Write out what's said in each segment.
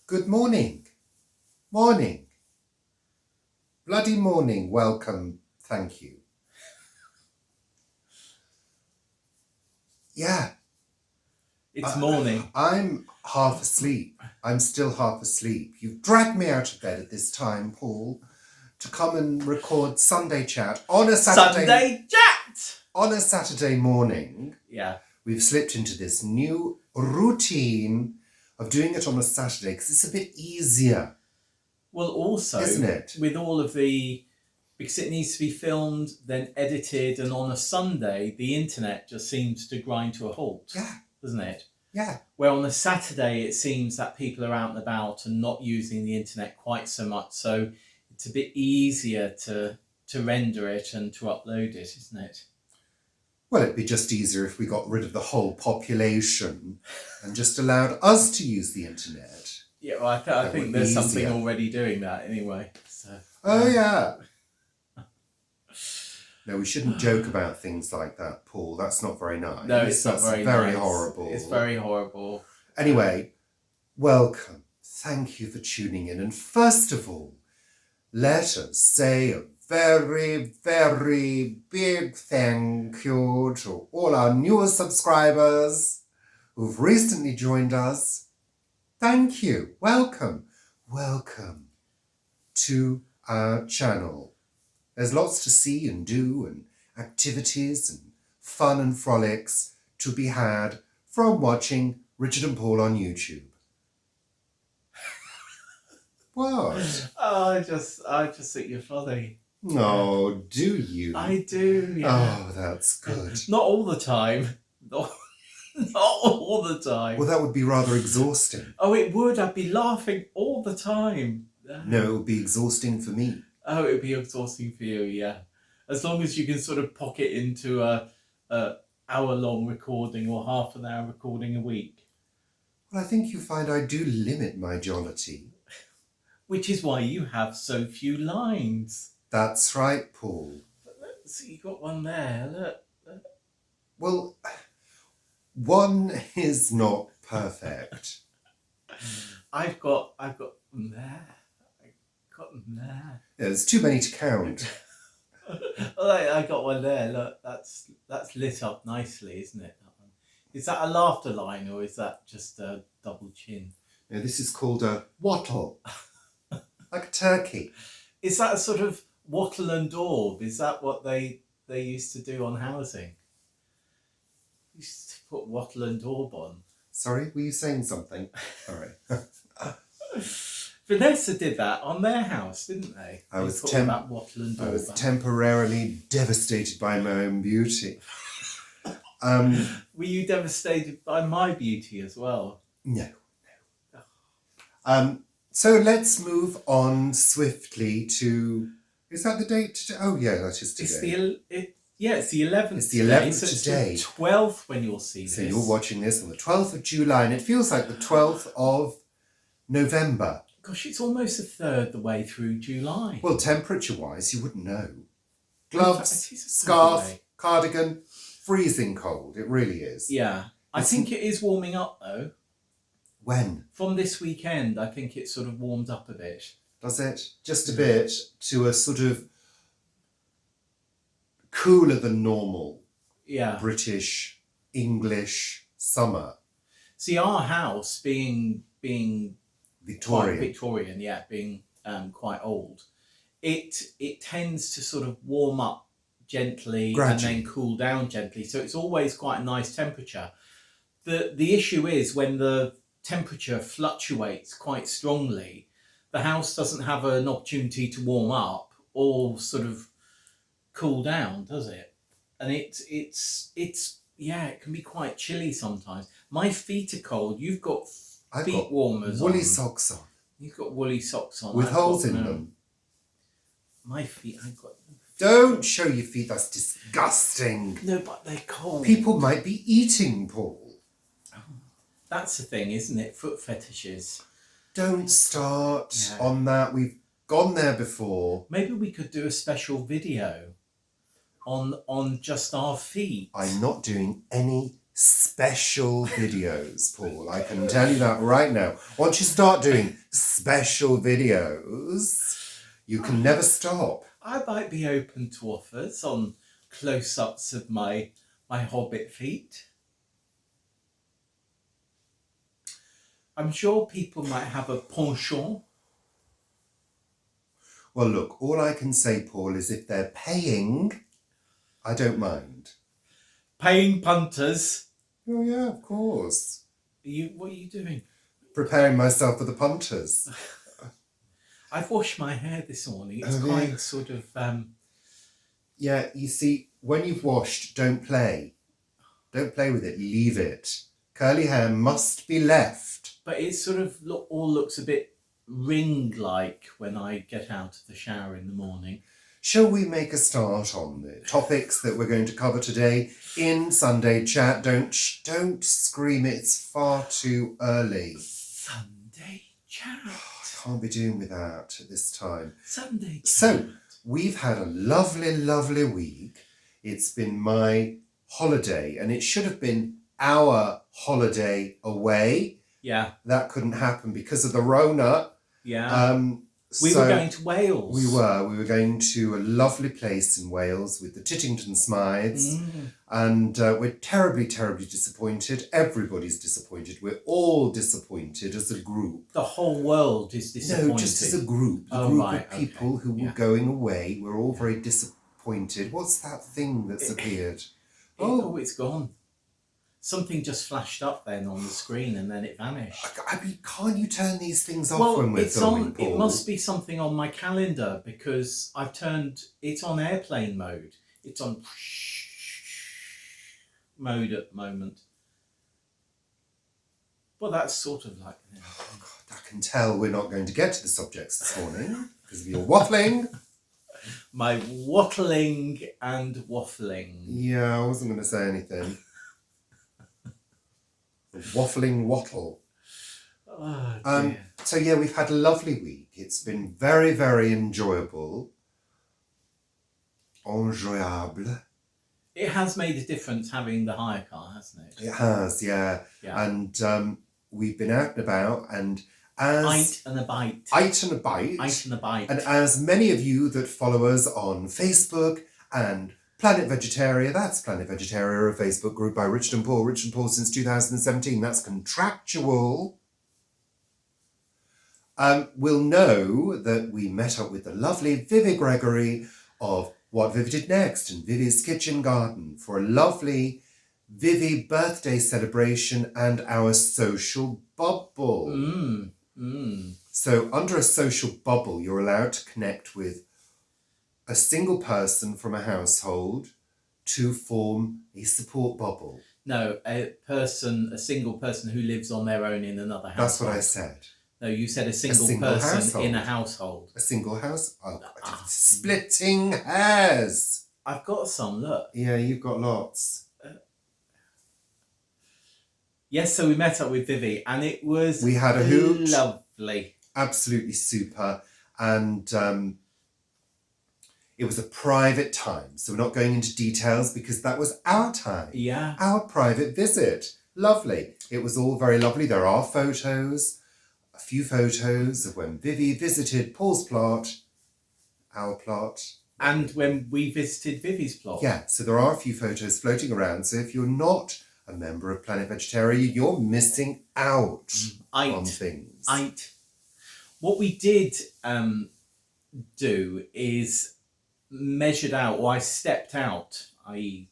Good morning. Morning. Bloody morning. Welcome. Thank you. Yeah. It's morning. I'm half asleep. I'm still half asleep. You've dragged me out of bed at this time, Paul, to come and record Sunday Chat on a Saturday. Sunday Chat! On a Saturday morning. Yeah. We've slipped into this new routine of doing it on a Saturday because it's a bit easier. Well, also, isn't it? With all of because it needs to be filmed, then edited, and on a Sunday, the internet just seems to grind to a halt. Yeah. Doesn't it? Yeah. Where on a Saturday, it seems that people are out and about and not using the internet quite so much. So it's a bit easier to render it and to upload it, isn't it? Well, it'd be just easier if we got rid of the whole population and just allowed us to use the internet. Yeah, well, I think there's something already doing that anyway. So. Oh, yeah. No, we shouldn't joke about things like that, Paul. That's not very nice. No, it's not very nice. Very horrible. It's very horrible. Anyway, welcome. Thank you for tuning in. And first of all, let us say a very, very big thank you to all our newer subscribers who've recently joined us. Thank you. Welcome. Welcome to our channel. There's lots to see and do and activities and fun and frolics to be had from watching Richard and Paul on YouTube. What? Oh, I just think you're funny. Oh, do you? I do, yeah. Oh, that's good. Not all the time. Not all the time. Well, that would be rather exhausting. Oh, it would. I'd be laughing all the time. No, it would be exhausting for me. Oh, it would be exhausting for you, yeah. As long as you can sort of pocket into a hour-long recording or half an hour recording a week. Well, I think you find I do limit my jollity. Which is why you have so few lines. That's right, Paul. But let's see, you got one there. Look. Well, one is not perfect. I've got them there. Got them there. Yeah, there's too many to count. Well, I got one there. Look, that's lit up nicely, isn't it? That one. Is that a laughter line or is that just a double chin? Yeah, this is called a wattle, like a turkey. Is that a sort of wattle and daub? Is that what they used to do on housing? Used to put wattle and daub on. Sorry, were you saying something? All right. Vanessa did that on their house, didn't they? I was temporarily devastated by my own beauty. Were you devastated by my beauty as well? No. So let's move on swiftly to... Is that the date? Oh, yeah, that is today. It's the 11th. It's the 11th today. It's the 12th when you'll see this. So you're watching this on the 12th of July, and it feels like the 12th of November. Gosh, it's almost a third the way through July. Well, temperature-wise, you wouldn't know. Gloves, scarf, cardigan, freezing cold. It really is. Yeah. I think it is warming up, though. When? From this weekend, I think it sort of warmed up a bit. Does it? Just a bit, to a sort of cooler than normal British, English summer. See, our house being Victorian, being quite old, it tends to sort of warm up gently gradually, and then cool down gently. So it's always quite a nice temperature. The issue is when the temperature fluctuates quite strongly, the house doesn't have an opportunity to warm up or sort of cool down, does it? And it can be quite chilly sometimes. My feet are cold. You've got feet warmers woolly socks on. You've got woolly socks on. With holes in them. My feet, I've got... Don't show your feet, that's disgusting. No, but they're cold. People might be eating, Paul. That's the thing, isn't it? Foot fetishes. Don't start on that. We've gone there before. Maybe we could do a special video on just our feet. I'm not doing any special videos, Paul. I can tell you that right now. Once you start doing special videos, you can never stop. I might be open to offers on close-ups of my hobbit feet. I'm sure people might have a penchant. Well, look, all I can say, Paul, is if they're paying, I don't mind. Paying punters. Oh, yeah, of course. What are you doing? Preparing myself for the punters. I've washed my hair this morning. It's Oh, quite yeah. sort of... Yeah, you see, when you've washed, don't play. Don't play with it. Leave it. Curly hair must be left. But it sort of all looks a bit ring-like when I get out of the shower in the morning. Shall we make a start on the topics that we're going to cover today in Sunday Chat? Don't scream, it's far too early. Sunday Chat. I can't be doing with that at this time. Sunday Chat. So, we've had a lovely, lovely week. It's been my holiday, and it should have been our holiday away. Yeah. That couldn't happen because of the Rona. Yeah. We were going to Wales. We were going to a lovely place in Wales with the Tittington Smythes, and we're terribly, terribly disappointed. Everybody's disappointed. We're all disappointed as a group. The whole world is disappointed. No, just as a group. A group of people who were going away. We're all very disappointed. What's that thing that's appeared? It's gone. Something just flashed up then on the screen and then it vanished. I mean, can't you turn these things off when we're filming, Paul? It must be something on my calendar because it's on airplane mode. It's on mode at the moment. Well, that's sort of like... Oh, God, I can tell we're not going to get to the subjects this morning because of your waffling. My wattling and waffling. Yeah, I wasn't going to say anything. Waffling wattle. Oh, dear. So yeah, we've had a lovely week. It's been very, very enjoyable. Enjoyable. It has made a difference having the hire car, hasn't it? It has, yeah. And we've been out and about, and as... Ite and a bite. Ite and a bite. Ite and a bite. And as many of you that follow us on Facebook and Planet Vegetaria, that's Planet Vegetaria, a Facebook group by Richard and Paul since 2017, that's contractual. We'll know that we met up with the lovely Vivi Gregory of What Vivi Did Next and Vivi's Kitchen Garden for a lovely Vivi birthday celebration and our social bubble. So under a social bubble, you're allowed to connect with a single person from a household to form a support bubble. No, a single person who lives on their own in another household. That's what I said. No, you said a single person household. in a household. A single house? Oh, splitting hairs. I've got some, look. Yeah, you've got lots. Yes, so we met up with Vivi and it was... We had a hoot. Lovely. Absolutely super. And it was a private time. So we're not going into details because that was our time. Yeah. Our private visit. Lovely. It was all very lovely. There are photos. A few photos of when Vivi visited Paul's plot, our plot. And when we visited Vivi's plot. Yeah, so there are a few photos floating around. So if you're not a member of Planet Vegetaria, you're missing out on things. What we did do is measured out, or I stepped out, i.e.,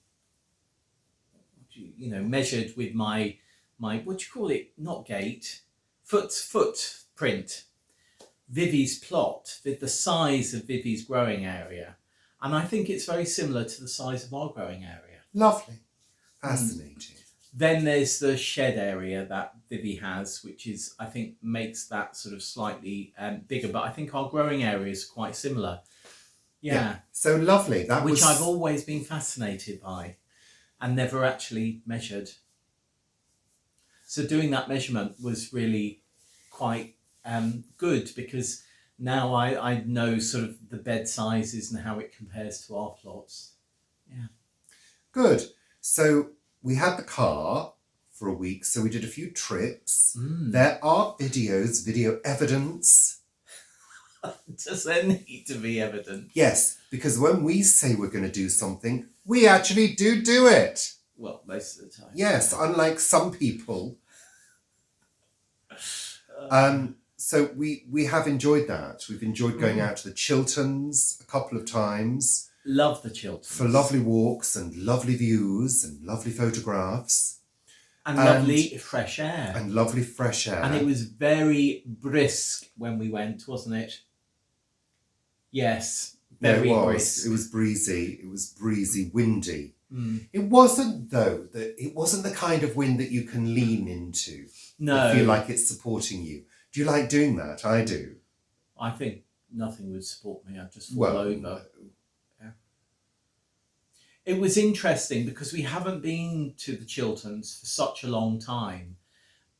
measured with my what do you call it? Not gate. Footprint, Vivi's plot, with the size of Vivi's growing area. And I think it's very similar to the size of our growing area. Lovely. Fascinating. Then there's the shed area that Vivi has, which is, I think, makes that sort of slightly bigger. But I think our growing area is quite similar. Yeah. So lovely. Which I've always been fascinated by and never actually measured. So doing that measurement was really quite good because now I know sort of the bed sizes and how it compares to our plots. Yeah. Good. So we had the car for a week, so we did a few trips. Mm. There are video evidence. Does there need to be evidence? Yes, because when we say we're going to do something, we actually do it. Well, most of the time. Yes, unlike some people. So we have enjoyed that. We've enjoyed going out to the Chilterns a couple of times. Love the Chilterns. For lovely walks and lovely views and lovely photographs. And lovely fresh air. And lovely fresh air. And it was very brisk when we went, wasn't it? Yes, very brisk. It was breezy. It was breezy, windy. Mm. It wasn't, though, it wasn't the kind of wind that you can lean into. No. I feel like it's supporting you. Do you like doing that? I do. I think nothing would support me. I'd just fall over. No. Yeah. It was interesting because we haven't been to the Chilterns for such a long time.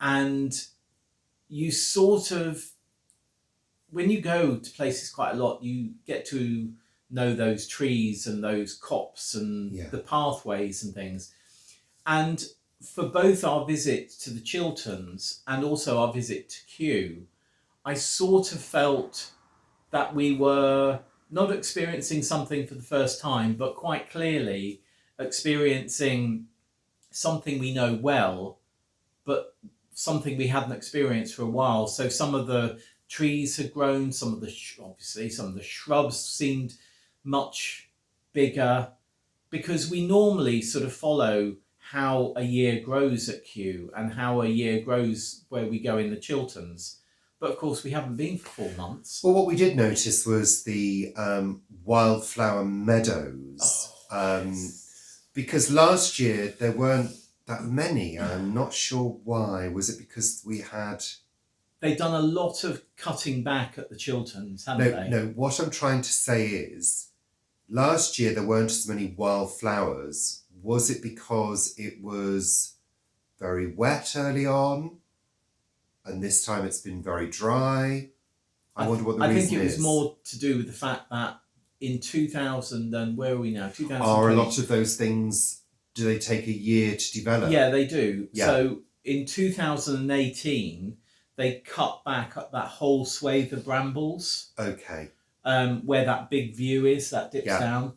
And you sort of, when you go to places quite a lot, you get to know those trees and those copse and the pathways and things. And for both our visit to the Chilterns and also our visit to Kew, I sort of felt that we were not experiencing something for the first time, but quite clearly experiencing something we know well, but something we hadn't experienced for a while. So some of the trees had grown, some of the shrubs seemed much bigger, because we normally sort of follow how a year grows at Kew and how a year grows where we go in the Chilterns. But of course we haven't been for 4 months. Well, what we did notice was the wildflower meadows. Yes. Because last year there weren't that many. I'm not sure why. Was it because we had... They've done a lot of cutting back at the Chilterns, haven't they? No, what I'm trying to say is, last year there weren't as many wildflowers. Was it because it was very wet early on? And this time it's been very dry? I wonder what the reason is. I think it was more to do with the fact that in 2000, and where are we now? 2020. Are a lot of those things, do they take a year to develop? Yeah, they do. Yeah. So in 2018, they cut back up that whole swathe of brambles. Okay. Where that big view is, that dips Yeah. down.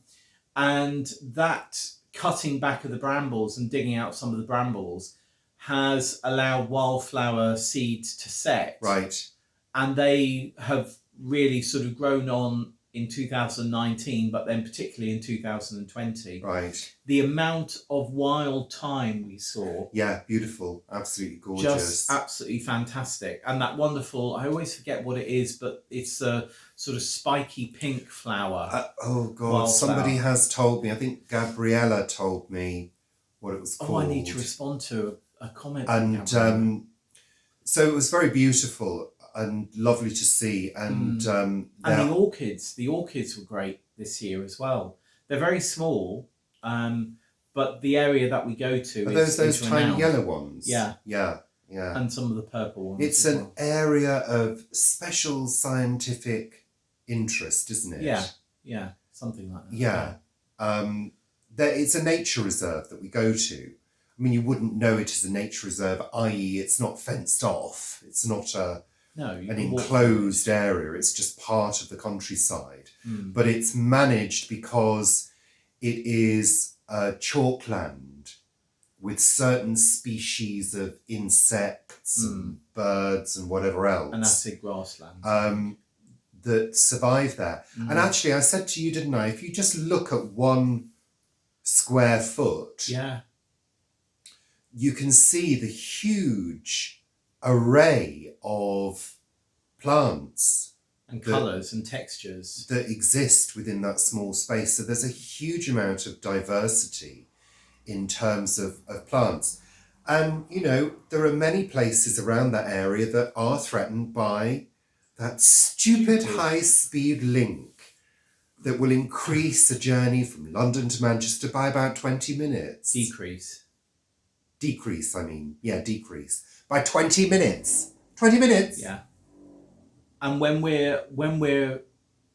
And that cutting back of the brambles and digging out some of the brambles has allowed wildflower seeds to set. Right. And they have really sort of grown on in 2019, but then particularly in 2020. Right. The amount of wild thyme we saw. Yeah, beautiful. Absolutely gorgeous. Just absolutely fantastic. And that wonderful, I always forget what it is, but it's a sort of spiky pink flower. Oh God, Wildflower. somebody has told me. I think Gabriella told me what it was called. Oh, I need to respond to a comment. And so it was very beautiful and lovely to see. And and the orchids were great this year as well. They're very small, but the area that we go to are those is tiny renowned. yellow ones? Yeah. Yeah. Yeah. And some of the purple ones. It's as an well. area of special scientific interest, isn't it? Yeah, something like that. Yeah. It's a nature reserve that we go to. I mean, you wouldn't know it as a nature reserve, i.e. it's not fenced off. It's not an enclosed area. It's just part of the countryside. But it's managed because it is a chalkland with certain species of insects and birds and whatever else. An acid grassland. That survive there. And actually, I said to you, didn't I, if you just look at 1 square foot, you can see the huge array of plants and colours and textures that exist within that small space. So there's a huge amount of diversity in terms of plants. And, you know, there are many places around that area that are threatened by that stupid high-speed link that will increase a journey from London to Manchester by about 20 minutes. Decrease. By 20 minutes. 20 minutes? Yeah. And when we're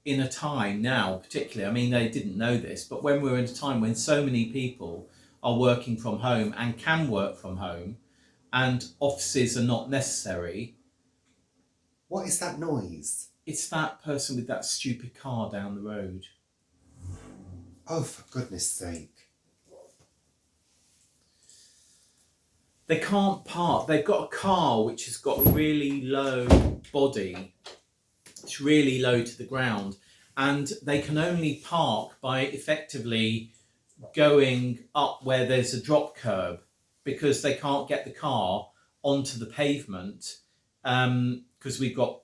in a time now, particularly, I mean, they didn't know this, but when we're in a time when so many people are working from home and can work from home, and offices are not necessary. What is that noise? It's that person with that stupid car down the road. Oh, for goodness sake. They can't park. They've got a car which has got a really low body. It's really low to the ground. And they can only park by effectively going up where there's a drop curb, because they can't get the car onto the pavement, because we've got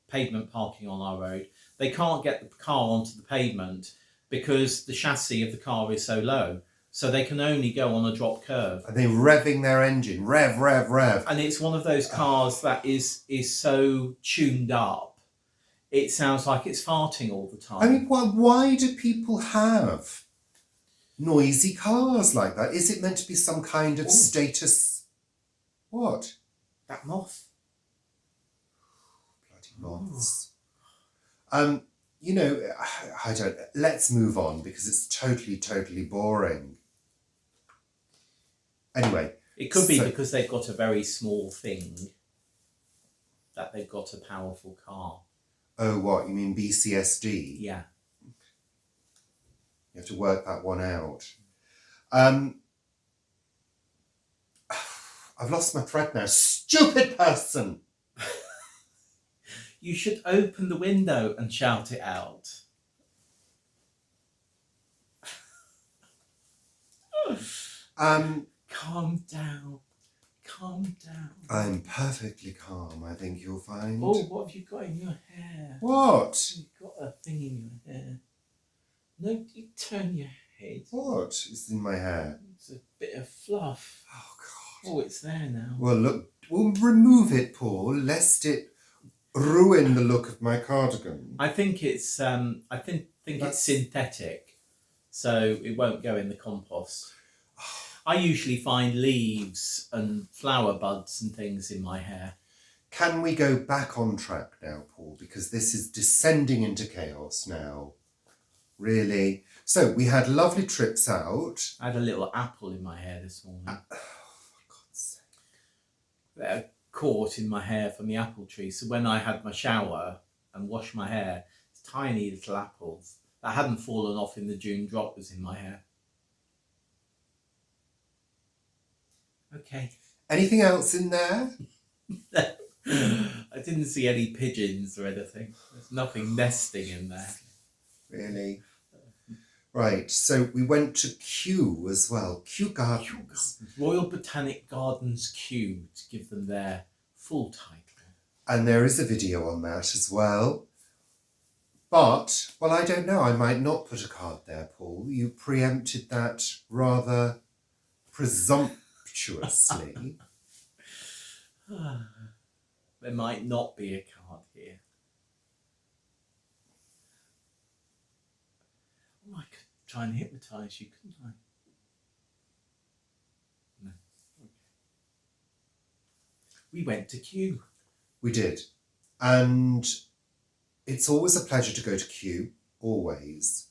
pavement parking on our road. They can't get the car onto the pavement because the chassis of the car is so low. So they can only go on a drop curb. Are they revving their engine? Rev, rev, rev. And it's one of those cars that is so tuned up, it sounds like it's farting all the time. I mean, why do people have noisy cars like that? Is it meant to be some kind of status? What? That moth. Bloody moths. You know, I don't. Let's move on because it's totally boring. Anyway. It could be because they've got a very small thing, that they've got a powerful car. Oh, what? You mean BCSD? Yeah. You have to work that one out. I've lost my thread now. Stupid person! You should open the window and shout it out. Calm down. Calm down. I'm perfectly calm, I think you'll find. Oh, what have you got in your hair? What? You've got a thing in your hair. No, you turn your head. What is in my hair? It's a bit of fluff. Oh, God. Oh, it's there now. Well, look, we'll remove it, Paul, lest it ruin the look of my cardigan. I think it's it's synthetic, so it won't go in the compost. I usually find leaves and flower buds and things in my hair. Can we go back on track now, Paul? Because this is descending into chaos now. Really? So we had lovely trips out. I had a little apple in my hair this morning. Oh, for God's sake. A caught in my hair from the apple tree. So when I had my shower and washed my hair, tiny little apples that hadn't fallen off in the June drop was in my hair. Okay. Anything else in there? I didn't see any pigeons or anything. There's nothing nesting in there. Really? Right, so we went to Kew as well. Kew Gardens. Royal Botanic Gardens Kew, to give them their full title. And there is a video on that as well. But, well, I don't know. I might not put a card there, Paul. You preempted that rather presumptuously. There might not be a card here. Oh, I could try and hypnotise you, couldn't I? No. Okay. We went to Kew. We did. And it's always a pleasure to go to Kew, always.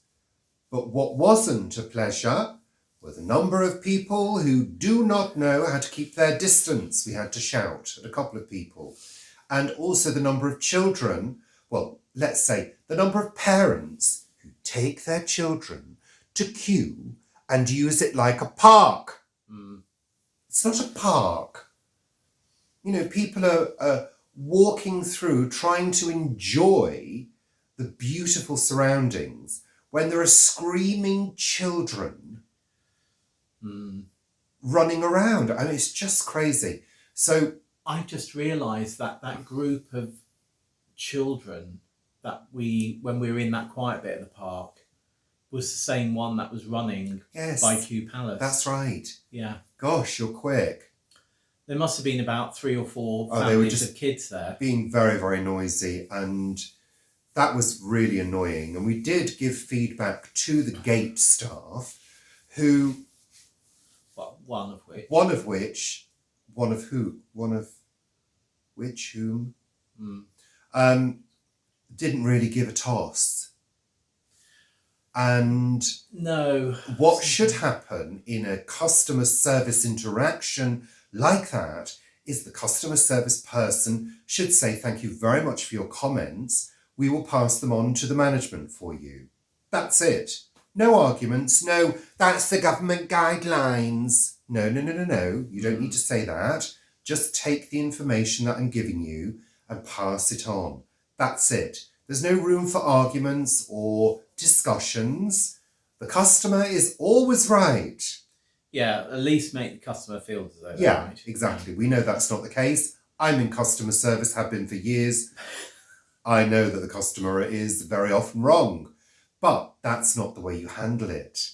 But what wasn't a pleasure were the number of people who do not know how to keep their distance. We had to shout at a couple of people. And also the number of children, well, let's say the number of parents who take their children to Kew and use it like a park. It's not a park. You know, people are walking through trying to enjoy the beautiful surroundings when there are screaming children running around. I mean, it's just crazy. So I just realised that that group of children that when we were in that quiet bit of the park was the same one that was running by Kew Palace. That's right. Yeah. Gosh, you're quick. There must have been about 3 or 4 families of kids there. Being very, very noisy, and that was really annoying. And we did give feedback to the gate staff, who... Well, one of which? Whom? Didn't really give a toss. And No. what should happen in a customer service interaction like that is the customer service person should say, thank you very much for your comments. We will pass them on to the management for you. That's it. No arguments. No, that's the government guidelines. No. You don't need to say that. Just take the information that I'm giving you and pass it on. That's it. There's no room for arguments or discussions. The customer is always right. Yeah, at least make the customer feel as though they're Yeah, right. exactly. We know that's not the case. I'm in customer service, have been for years. I know that the customer is very often wrong, but that's not the way you handle it.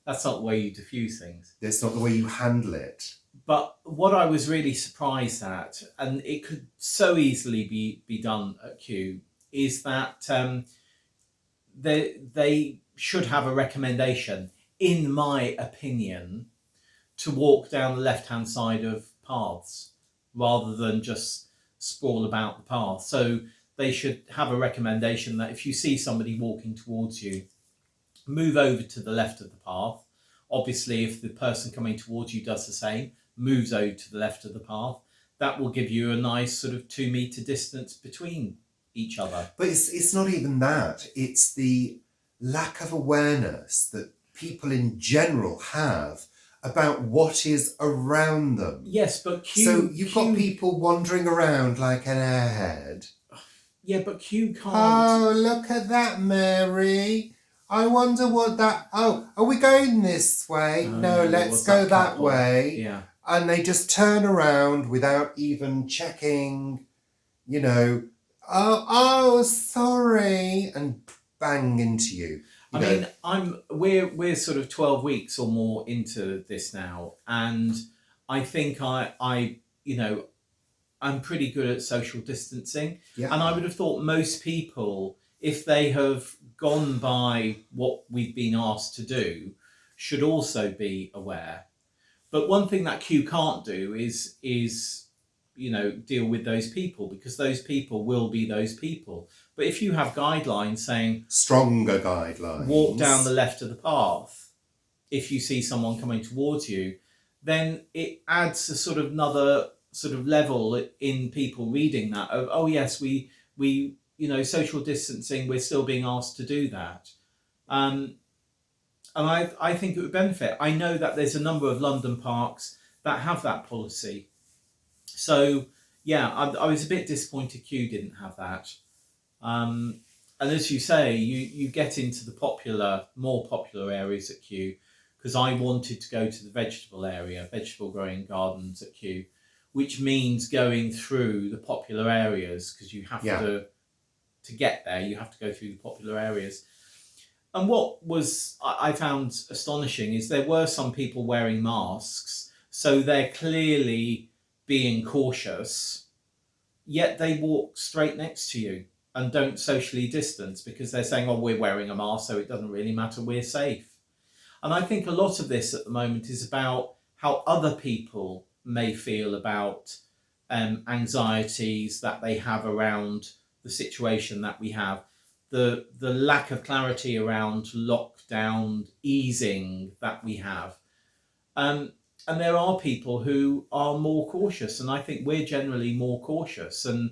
That's not the way you diffuse things. That's not the way you handle it. But what I was really surprised at, and it could so easily be done at Kew, is that they should have a recommendation, in my opinion, to walk down the left-hand side of paths rather than just sprawl about the path. So they should have a recommendation that if you see somebody walking towards you, move over to the left of the path. Obviously, if the person coming towards you does the same, moves over to the left of the path, that will give you a nice sort of 2 metre distance between each other. But it's not even that. It's the lack of awareness that people in general have about what is around them. Yes, but So you've got people wandering around like an airhead. Yeah, but Kew can't... Oh, look at that, Mary. I wonder what that... Oh, are we going this way? No, let's go that way. Yeah. And they just turn around without even checking, you know, oh, sorry, and bang into you. I mean, we're sort of 12 weeks or more into this now, and I think I'm pretty good at social distancing. Yeah. And I would have thought most people, if they have gone by what we've been asked to do, should also be aware. But one thing that Kew can't do is deal with those people, because those people will be those people. But if you have guidelines saying... Stronger guidelines. Walk down the left of the path if you see someone coming towards you, then it adds a sort of another sort of level in people reading that of, oh yes, we social distancing, we're still being asked to do that. And I think it would benefit. I know that there's a number of London parks that have that policy. So yeah, I was a bit disappointed Kew didn't have that. And as you say, you get into the more popular areas at Kew, because I wanted to go to the vegetable growing gardens at Kew, which means going through the popular areas, because you have to get there, you have to go through the popular areas. And what I found astonishing is there were some people wearing masks, so they're clearly being cautious, yet they walk straight next to you and don't socially distance because they're saying, oh, we're wearing a mask, so it doesn't really matter, we're safe. And I think a lot of this at the moment is about how other people may feel about anxieties that they have around the situation that we have, the lack of clarity around lockdown easing that we have. And there are people who are more cautious, and I think we're generally more cautious, and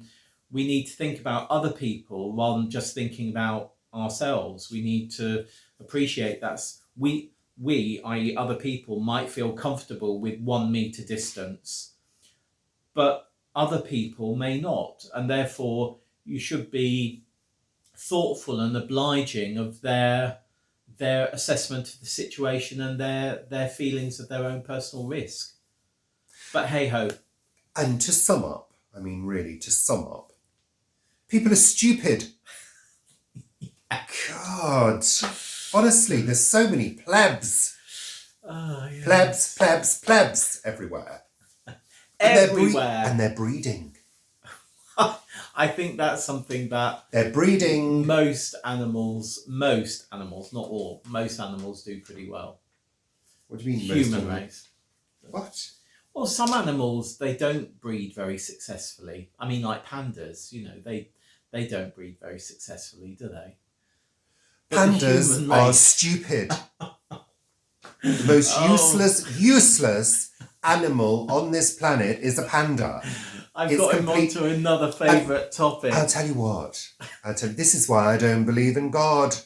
we need to think about other people rather than just thinking about ourselves. We need to appreciate that we, i.e. other people, might feel comfortable with 1 metre distance, but other people may not, and therefore you should be thoughtful and obliging of their assessment of the situation and their feelings of their own personal risk. But hey ho. And to sum up, people are stupid. God, honestly, there's so many plebs. Oh, yes. Plebs everywhere. Everywhere. And they're breeding. I think that's something that they're breeding. Most animals, not all, most animals do pretty well. What do you mean? Human race. What? Well, some animals, they don't breed very successfully. I mean, like pandas, they don't breed very successfully, do they? But the Pandas human are race- stupid. The most useless animal on this planet is a panda. I've It's got him complete- onto another favourite topic. I'll tell you what. This is why I don't believe in God.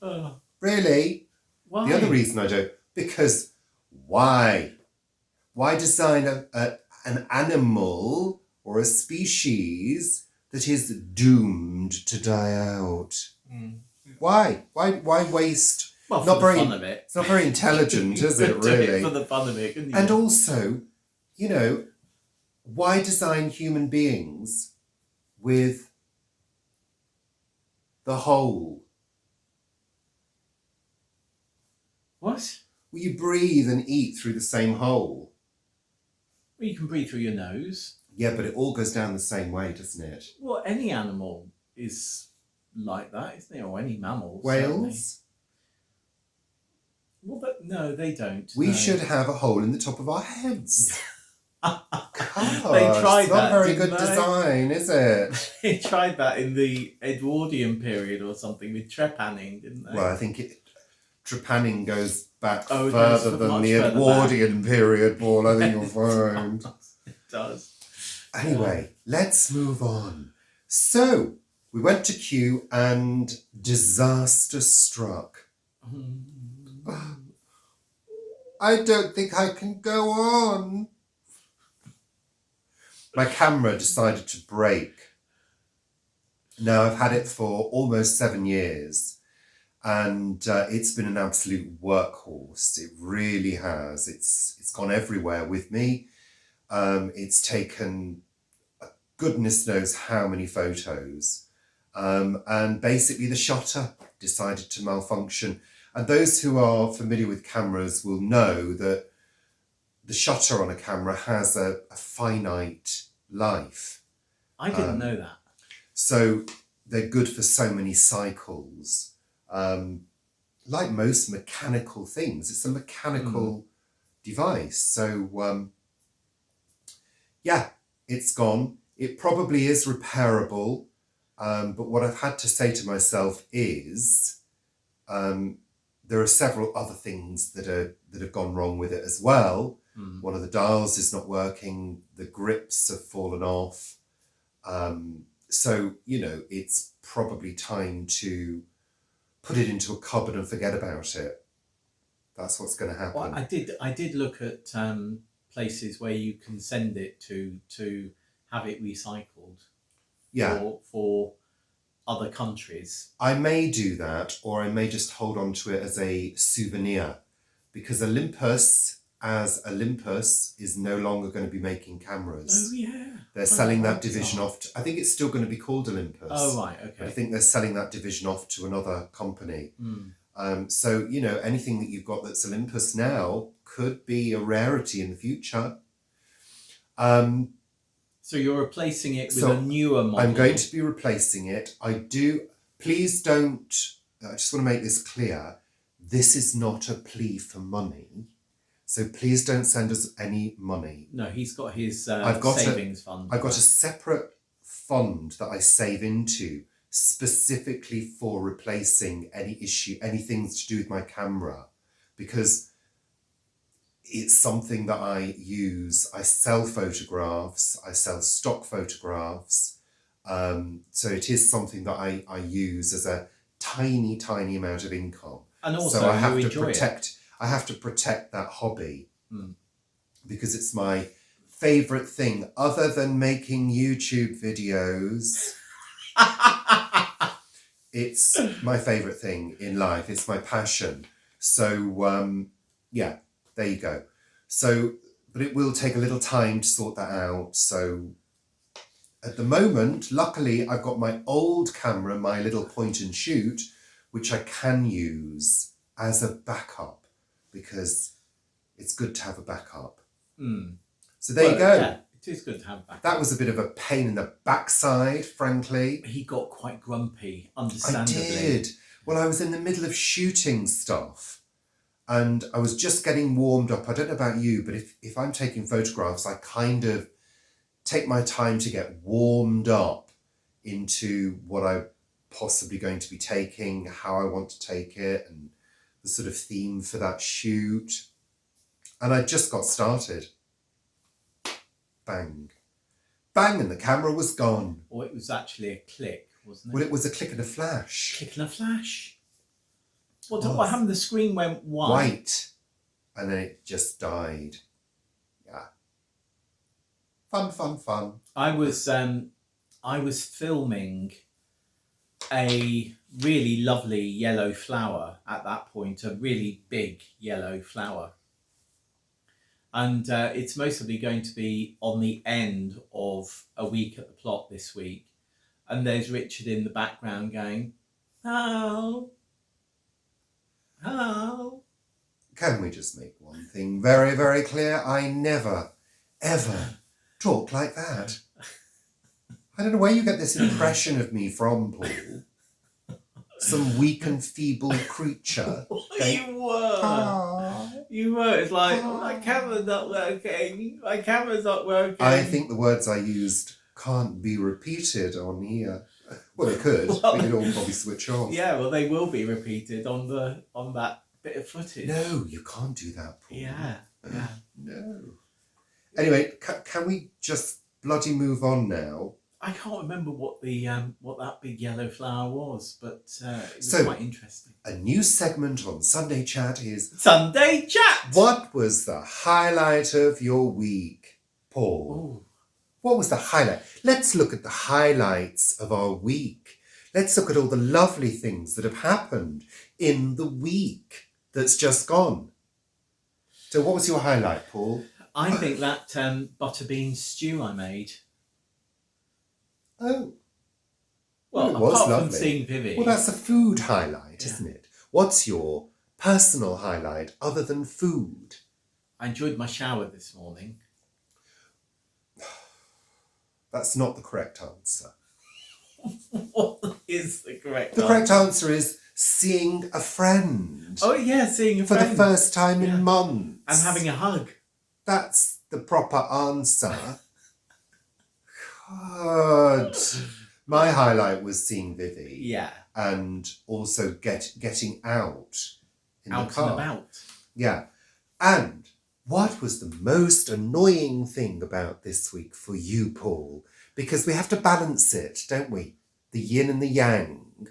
Oh, Really? why? The other reason I don't, because why? Why design an animal or a species that is doomed to die out? Why? Why waste? Well, for Not the very- fun of it. It's not very intelligent, is it, Do really? for the fun of it, couldn't you? And also, why design human beings with the hole? What? Well, you breathe and eat through the same hole. Well, you can breathe through your nose. Yeah, but it all goes down the same way, doesn't it? Well, any animal is like that, isn't it? Or any mammal. Whales? Well, no, they don't. We no. should have a hole in the top of our heads. God, They tried it's not that, very didn't good they? design, is it? They tried that in the Edwardian period or something with trepanning, didn't they? Well, I think trepanning goes back Oh, it goes further than much the further Edwardian period, Paul. I think you'll find. It does. Anyway, let's move on. So, we went to Kew and disaster struck. I don't think I can go on. My camera decided to break. Now, I've had it for almost 7 years, and it's been an absolute workhorse. It really has. It's gone everywhere with me. It's taken goodness knows how many photos. And basically the shutter decided to malfunction. And those who are familiar with cameras will know that the shutter on a camera has a finite life. I didn't know that. So they're good for so many cycles. Like most mechanical things, it's a mechanical device. So yeah, it's gone. It probably is repairable. But what I've had to say to myself is there are several other things that have gone wrong with it as well. One of the dials is not working. The grips have fallen off. So, it's probably time to put it into a cupboard and forget about it. That's what's going to happen. Well, I did look at places where you can send it to have it recycled. Yeah. For other countries. I may do that, or I may just hold on to it as a souvenir, because Olympus, as Olympus, is no longer going to be making cameras. Oh, yeah. They're selling that division off. I think it's still going to be called Olympus. Oh, right, okay. But I think they're selling that division off to another company. So, anything that you've got that's Olympus now could be a rarity in the future. So you're replacing it with a newer model. I'm going to be replacing it. Please don't, I just want to make this clear. This is not a plea for money. So please don't send us any money. No, he's got his savings fund. I've got a separate fund that I save into specifically for replacing anything to do with my camera, because it's something that I use. I sell photographs, I sell stock photographs. So it is something that I use as a tiny, tiny amount of income. And also, so I have you to enjoy protect. I have to protect that hobby because it's my favourite thing, other than making YouTube videos. It's my favourite thing in life. It's my passion. So yeah, there you go. So, but it will take a little time to sort that out. So at the moment, luckily, I've got my old camera, my little point and shoot, which I can use as a backup, because it's good to have a backup. So there you go. Yeah, it is good to have backup. That was a bit of a pain in the backside, frankly. He got quite grumpy, understandably. I did. Well, I was in the middle of shooting stuff and I was just getting warmed up. I don't know about you, but if I'm taking photographs, I kind of take my time to get warmed up into what I possibly going to be taking, how I want to take it, and the sort of theme for that shoot. And I just got started. Bang. Bang, and the camera was gone. Or it was actually a click, wasn't it? Well, it was a click and a flash. Click and a flash. What happened? The screen went white. And then it just died. Yeah. Fun. I was filming a really lovely yellow flower at that point, a really big yellow flower. And it's mostly going to be on the end of a week at the plot this week. And there's Richard in the background going, "Hello, hello." Can we just make one thing very, very clear? I never, ever talk like that. I don't know where you get this impression of me from, Paul. Some weak and feeble creature. You were. You were. It's like, my camera's not working. My camera's not working. I think the words I used can't be repeated on here. Well, they could. We could all probably switch off. Yeah, well, they will be repeated on that bit of footage. No, you can't do that, Paul. Yeah. No. Anyway, can we just bloody move on now? I can't remember what that big yellow flower was, but it was quite interesting. A new segment on Sunday Chat is Sunday Chat. What was the highlight of your week, Paul? Ooh. What was the highlight? Let's look at the highlights of our week. Let's look at all the lovely things that have happened in the week that's just gone. So what was your highlight, Paul? I think that butterbean stew I made. Oh. Well, it was apart lovely. from seeing Vivi. Well, that's a food highlight, isn't it? What's your personal highlight other than food? I enjoyed my shower this morning. That's not the correct answer. What is the correct answer? The correct answer is seeing a friend. Oh, yeah, seeing a for friend. the first time in months. And having a hug. That's the proper answer. God. My highlight was seeing Vivi. Yeah. And also getting out in the car. Out and about. Yeah. And what was the most annoying thing about this week for you, Paul? Because we have to balance it, don't we? The yin and the yang.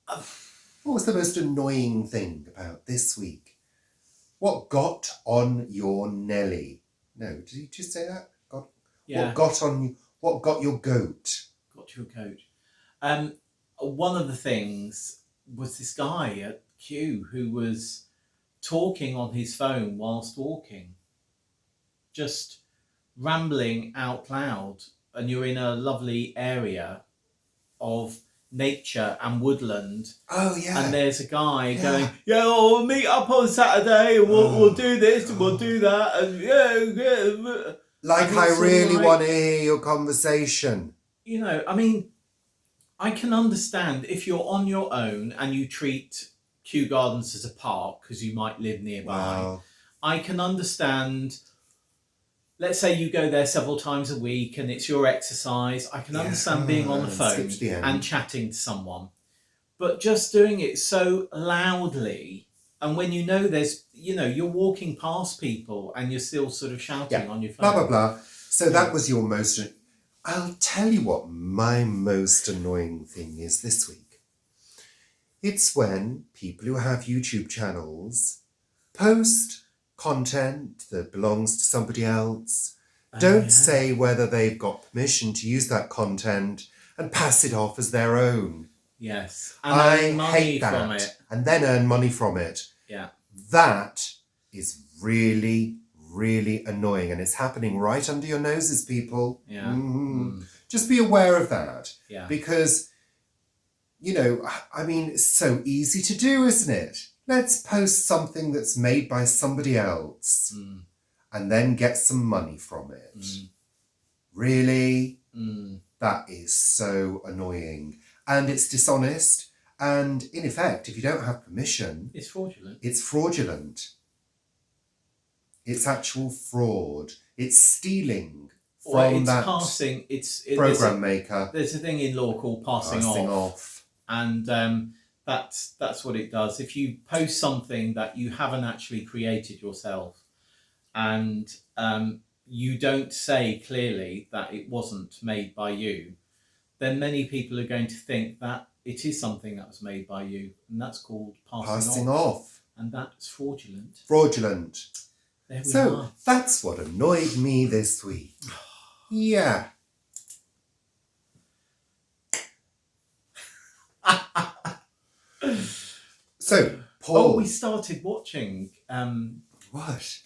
What was the most annoying thing about this week? What got on your Nelly? No, did you just say that? Yeah. What got your goat? Got your goat. One of the things was this guy at Kew who was talking on his phone whilst walking. Just rambling out loud. And you're in a lovely area of nature and woodland. Oh, yeah. And there's a guy going, yeah, we'll meet up on Saturday and we'll do this and we'll do that. And yeah. Like I really want to hear your conversation. You know, I mean, I can understand if you're on your own and you treat Kew Gardens as a park because you might live nearby. Wow. I can understand, let's say you go there several times a week and it's your exercise. I can understand being on the phone and chatting to someone. But just doing it so loudly, and when you know you're walking past people and you're still sort of shouting on your phone. Blah, blah, blah. So that was your most... I'll tell you what my most annoying thing is this week. It's when people who have YouTube channels post content that belongs to somebody else, don't say whether they've got permission to use that content and pass it off as their own. Yes. And I hate that. From it. And then earn money from it. Yeah. That is really, really annoying. And it's happening right under your noses, people. Yeah. Mm-hmm. Just be aware of that. Yeah. Because, I mean, it's so easy to do, isn't it? Let's post something that's made by somebody else and then get some money from it. Really? That is so annoying. And it's dishonest. And in effect, if you don't have permission... It's fraudulent. It's fraudulent. It's actual fraud. It's stealing from that passing. program maker. There's a thing in law called passing off. And that's what it does. If you post something that you haven't actually created yourself, and you don't say clearly that it wasn't made by you, then many people are going to think that it is something that was made by you, and that's called passing off. And that's fraudulent. There we are. That's what annoyed me this week. Yeah. So, Paul. Oh, we started watching. What?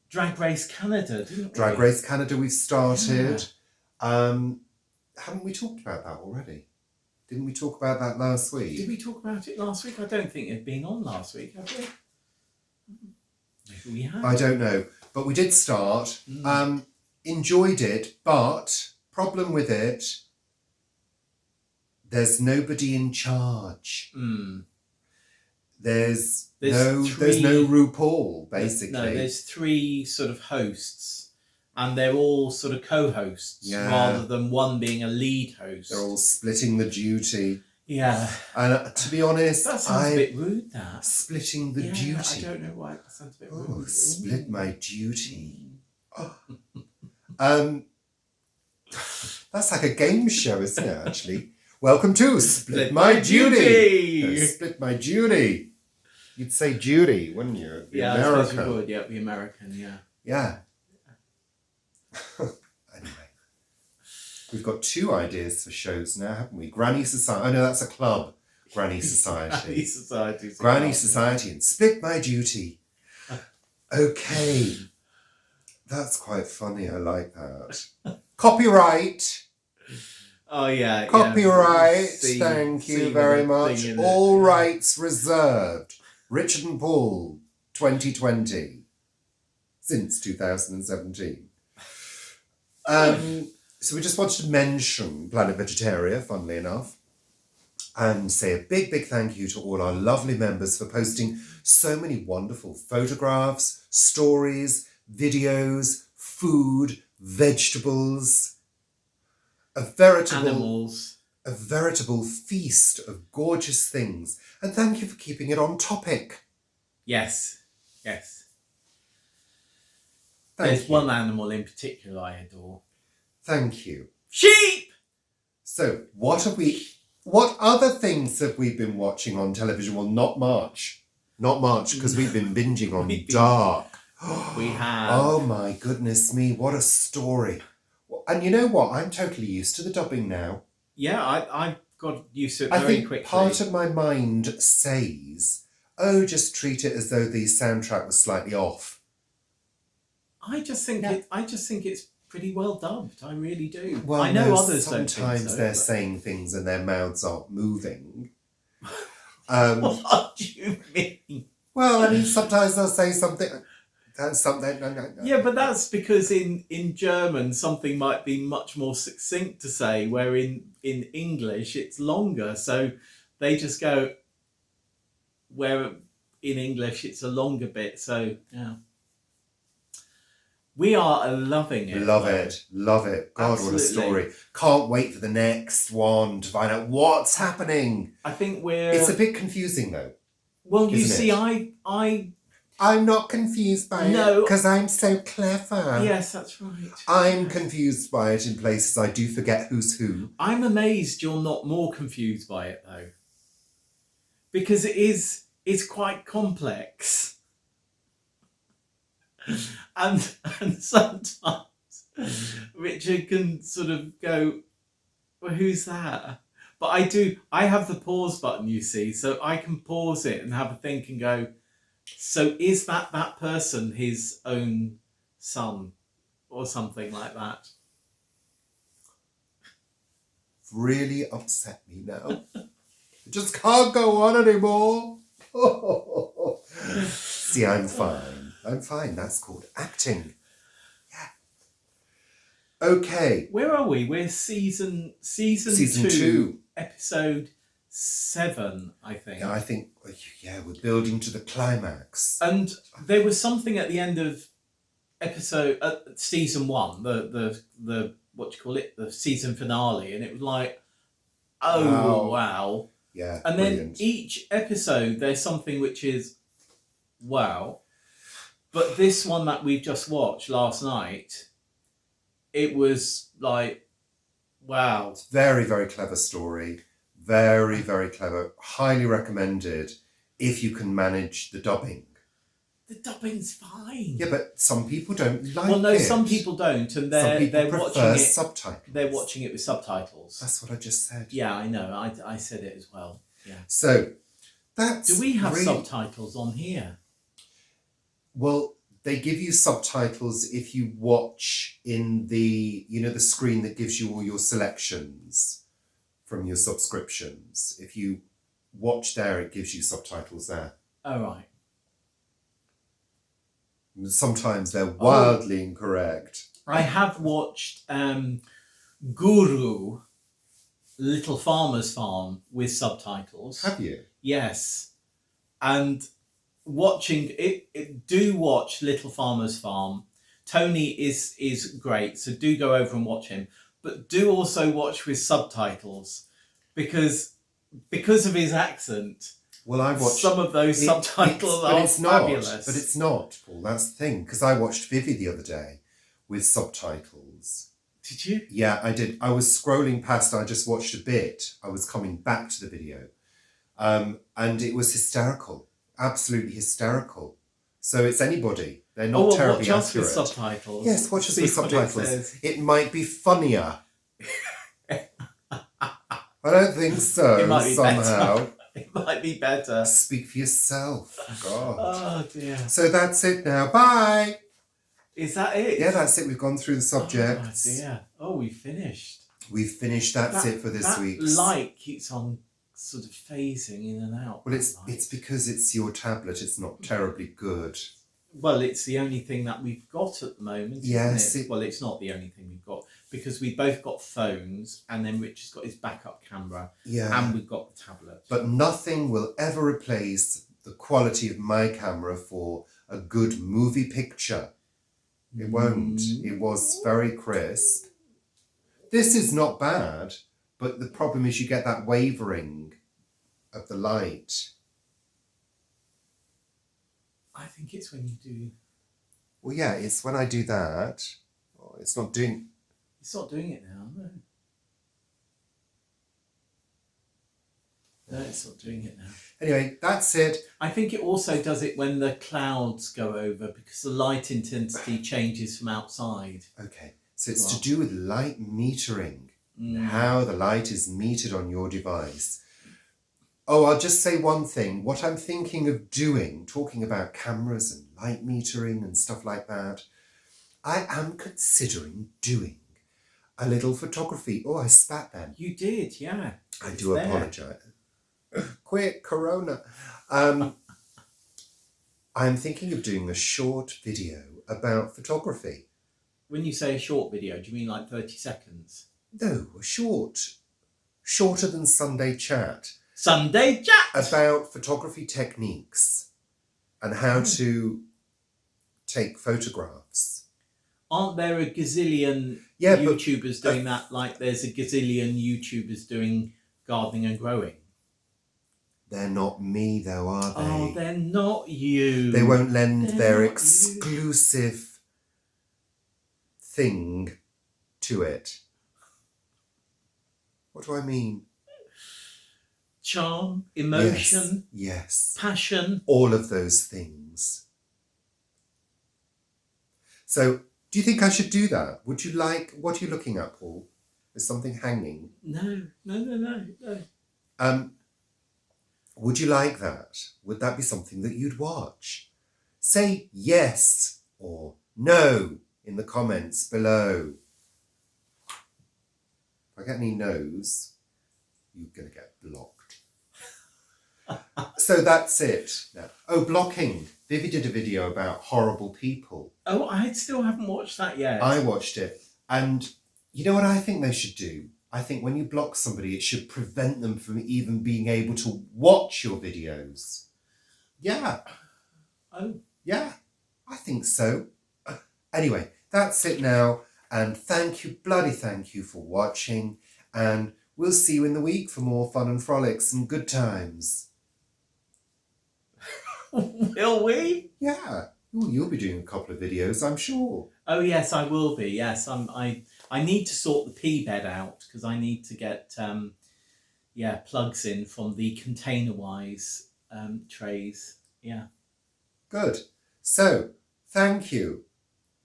Drag Race Canada, didn't we? Drag Race Canada, we've started. Yeah. Haven't we talked about that already? Didn't we talk about that last week? Did we talk about it last week? I don't think it had been on last week, have we? Maybe we have. I don't know. But we did start. Enjoyed it, but problem with it, there's nobody in charge. There's no RuPaul, basically. No, there's 3 sort of hosts, and they're all sort of co-hosts rather than one being a lead host. They're all splitting the duty. Yeah. And to be honest, that sounds a bit rude, that. Splitting the duty. I don't know why that sounds a bit rude. Split my duty. That's like a game show, isn't it, actually? Welcome to Split My Duty. No, Split My Duty. You'd say Judy, wouldn't you? Yeah, American. I suppose you would. Yeah, the American, yeah. Yeah. Anyway. We've got 2 ideas for shows now, haven't we? Granny Society. Oh, no, that's a club. Granny Society. Granny Society and Split My Duty. Okay. That's quite funny. I like that. Copyright. Oh, yeah. Copyright. Thank you very much. All rights reserved. Richard and Paul, 2020. Since 2017. So we just wanted to mention Planet Vegetaria, funnily enough, and say a big, big thank you to all our lovely members for posting so many wonderful photographs, stories, videos, food, vegetables, animals. A veritable feast of gorgeous things. And thank you for keeping it on topic. Yes. There's one animal in particular I adore. Thank you. Sheep! So, what other things have we been watching on television? Well, not much. Not much, because we've been binging on Dark. We have. Oh my goodness me, what a story. And you know what? I'm totally used to the dubbing now. Yeah, I got used to it very quickly. Part of my mind says, oh, just treat it as though the soundtrack was slightly off. I just think it's pretty well dubbed. I really do. Well, I know others don't think so. Sometimes they're saying things and their mouths aren't moving. What do you mean? Well, I mean, sometimes they'll say something. That's something. No. Yeah, but that's because in German something might be much more succinct to say, where in English it's longer. So they just go where in English it's a longer bit. So yeah. We are loving it. Love it. God, Absolutely. What a story. Can't wait for the next one to find out what's happening. I think It's a bit confusing though. Well, you see, I'm not confused by it because I'm so clever. Yes, that's right. I'm confused by it in places I do forget who's who. I'm amazed you're not more confused by it though. Because it's quite complex. And sometimes Richard can sort of go, well, who's that? But I have the pause button, you see, so I can pause it and have a think and go, so is that person his own son or something like that? Really upset me now. I just can't go on anymore. See, I'm fine. That's called acting. Yeah. Okay. Where are we? We're season 2, episode 7, I think. Yeah, I think, we're building to the climax. And there was something at the end of episode season 1, the what do you call it, the season finale, and it was like, oh wow. Yeah, And brilliant. then each episode there's something which is wow. But this one that we've just watched last night, it was like, wow. Very, very clever story. Very, very clever. Highly recommended if you can manage the dubbing. The dubbing's fine. Yeah, but some people don't like it. Well, no, some people don't, and they're watching it. Subtitles. They're watching it with subtitles. That's what I just said. Yeah, I know. I said it as well. Yeah. So that's. Do we have subtitles on here? Well, they give you subtitles if you watch in the the screen that gives you all your selections from your subscriptions. If you watch there, it gives you subtitles there. Oh right. Sometimes they're wildly incorrect. I have watched Guru, Little Farmer's Farm with subtitles. Have you? Yes. And watching it, do watch Little Farmer's Farm. Tony is great, so do go over and watch him. But do also watch with subtitles because of his accent. Well, I watched some of those subtitles are fabulous. But it's not, Paul. That's the thing. Because I watched Vivi the other day with subtitles. Did you? Yeah, I did. I was scrolling past. I just watched a bit. I was coming back to the video, and it was hysterical. Absolutely hysterical. So it's anybody. They're not terribly watch us accurate. with subtitles. Yes, watch us with subtitles. It might be funnier. I don't think so. It might be somehow. Better. It might be better. Speak for yourself. God. Oh dear. So that's it now. Bye. Is that it? Yeah, that's it. We've gone through the subjects. Oh dear. Oh, we finished. We've finished. That's it for this week. That light keeps on sort of phasing in and out. Well, it's because it's your tablet. It's not terribly good. Well, it's the only thing that we've got at the moment. Yes. Isn't it? Well, it's not the only thing we've got because we've both got phones, and then Rich has got his backup camera. Yeah. And we've got the tablet. But nothing will ever replace the quality of my camera for a good movie picture. It won't. It was very crisp. This is not bad, but the problem is you get that wavering of the light. I think it's when you do. Well, yeah, it's when I do that. Oh, it's not doing. It's not doing it now, no. No, it's not doing it now. Anyway, that's it. I think it also does it when the clouds go over because the light intensity changes from outside. Okay, so it's to do with light metering, how the light is metered on your device. Oh, I'll just say one thing. What I'm thinking of doing, talking about cameras and light metering and stuff like that, I am considering doing a little photography. Oh, I spat then. You did, yeah. I do apologise. Quick, Corona. I'm thinking of doing a short video about photography. When you say a short video, do you mean like 30 seconds? No, a shorter than Sunday Chat. Sunday Chat! About photography techniques and how to take photographs. Aren't there a gazillion YouTubers doing that? Like there's a gazillion YouTubers doing gardening and growing. They're not me though, are they? Oh, they're not you. They won't lend their exclusive thing to it. What do I mean? Charm, emotion, yes, passion. All of those things. So, do you think I should do that? Would you like, what are you looking at, Paul? Is something hanging? No. Would you like that? Would that be something that you'd watch? Say yes or no in the comments below. If I get any no's, you're going to get blocked. So that's it. Now, blocking. Vivi did a video about horrible people. Oh, I still haven't watched that yet. I watched it. And you know what I think they should do? I think when you block somebody, it should prevent them from even being able to watch your videos. Yeah. Oh. Yeah, I think so. Anyway, that's it now. And thank you, bloody thank you for watching. And we'll see you in the week for more fun and frolics and good times. Will we? Yeah. Ooh, you'll be doing a couple of videos, I'm sure. Oh yes, I will be. Yes, I need to sort the pea bed out because I need to get plugs in from the container-wise trays. Yeah. Good. So, thank you.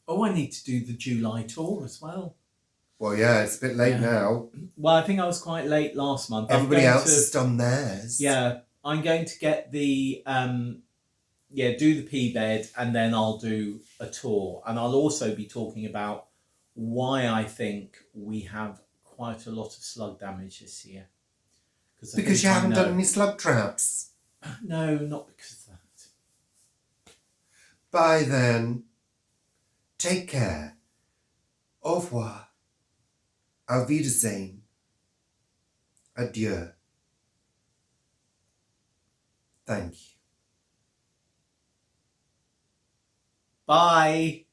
Oh, I need to do the July tour as well. Well, yeah, it's a bit late now. Well, I think I was quite late last month. Everybody else has done theirs. Yeah, I'm going to get the do the pea bed, and then I'll do a tour, and I'll also be talking about why I think we have quite a lot of slug damage this year. Because you haven't done any slug traps. No, not because of that. Bye then. Take care. Au revoir. Auf Wiedersehen. Adieu. Thank you. Bye.